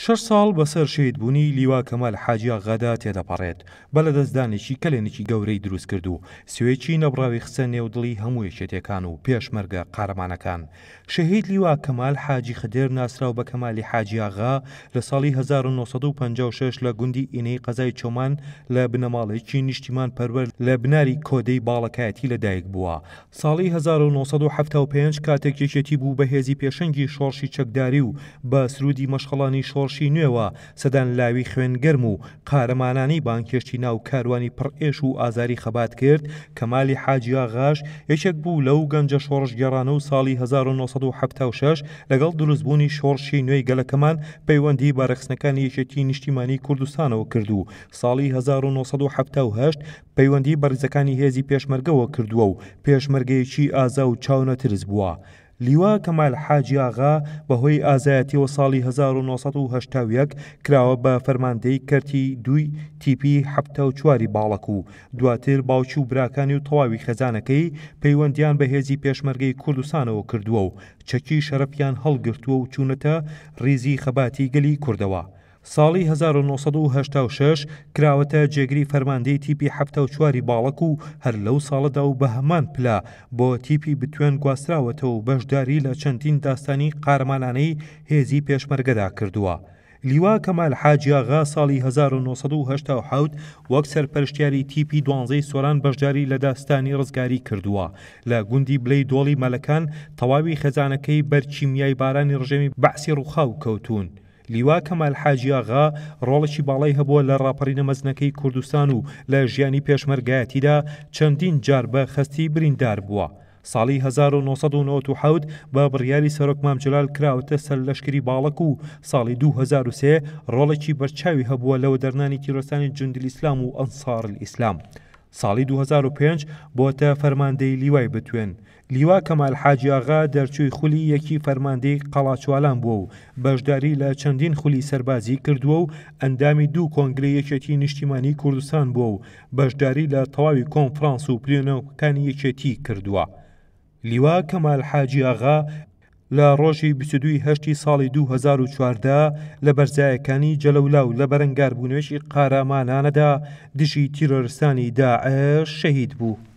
6 ساڵ بەسەر شەیدبوونی لیوا کەمال حاجی ئاغادا تێدەپەڕێت بە لەدەستدانێکی کەلێنێکی گەورەی دروست کرد و سوێکی نەبڕاوی خستە نێودڵی هەموو یەکێتیەکان و پێشمەرگە قارەمانەکان. شەهید لیوا کەمال حاجی خدر ناسراو بە کەمالی حاجی ئاغا لە ساڵی 1956 لە گوندی ئینەی قەزای چۆمان لە بنەماڵێکی نیشتیمان پەروەر لە بناری کۆدەی باڵەکایەتی لەدایک بووە. ساڵی 1975 کاتێک یەکێتی بوو بە هێزی پێشەنگی شۆڕشی چەکداری و بە سرودی مەشغەڵانی شۆڕشی نوێوە سەدان لاوی خوێنگەرم و قارەمانانی بانکێشتی ناو کاروانی پڕئێش و ئازاری خەبات کرد. کەمالی حاجی ئاغاش یەکێک بوو لەو گەنجە شۆڕشگێڕانە و ساڵی 1976 لەگەڵ دروستبوونی شۆڕشی نوێی گەلەکەمان پەیوەندی بە ڕێخستنەکانی یەکێتی نیشتیمانی کوردستانەوە کرد و ساڵی 1970 پەیوەندی بە ڕیزەکانی هێزی پێشمەرگەوە کردووە و پێشمەرگەیەکی ئازا و چاونەترس بووە. لیوا کەمال حاجی ئاغا بەهۆی ئازایەتیەوە ساڵی 1970 کراوە بە فەرماندەی کەرتی 2 تیپی 74 باڵک و دواتر باوکی و براکانی و تەواوی خێزانەکەی پەیوەندیان بە هێزی پێشمەرگەی کوردستانەوە کردووە و چەکی شەرەفیان هەڵگرتووە و چوونەتە ریزی خەباتی گەلی کوردەوە. ساڵی 1986 کراوەتە جێگری فەرماندەی تیپی 74 باڵک و هەر لەو ساڵەدا و بە هەمان پلا بۆ تیپی بتوێن گواستراوەتەوە و بەشداری لە چەندین داستانی قارەمانانەی هێزی پێشمەرگەدا کردووە. لیوا کەمال حاجی ئاغا ساڵی 1970 وەک سەرپەرشتیاری تیپی 12 سۆران بەشداری لە داستانی ڕزگاری کردووە. لە گوندی بلەی دۆڵی مەلەکان تەواوی خێزانەکەی بەرچیمیای بارانی ڕژێمی بەعسی ڕووخاو کەوتون. لیوا کەمال حاجی ئاغا ڕۆڵێکی باڵای هەبووە لە ڕاپەڕینە مەزنەکەی کوردستان و لە ژیانی پێشمەرگایەتیدا چەندین جار بە خەستی بریندار بووە. ساڵی 1997 بە بڕیاری سەرۆک مام جەلال کراوەتە سەرلەشکری باڵک و ساڵی 2003 ڕۆڵێکی بەرچاوی هەبووە لەوە دەرنانی تیرۆستانی جوندی ئیسلام و ئەنسار ئیسلام. ساڵی 2005 بۆتە فەرماندەی لیوای بتوێن. لیوا کەمال حاجی ئاغا دەرچووی خولی یەکی فەرماندەی قەڵاچوالان بووە و بەشداری لە چەندین خولی سەربازی کردووە و ئەندامی 2 کۆنگرەی یەکێتی نیشتیمانی کوردستان بووە و بەشداری لە تەواوی کۆنفرانس و پلێنەوەکانی یەکێتی کردووە. لیوا کەمال حاجی ئاغا لە ڕۆژی 22 ساڵی 2014 لە بەرزایەکانی جەلەولاو لە بەرەنگاربوونەوەشی قارەمانانەدا دژی تیرۆریستانی داعش شەهید بوو.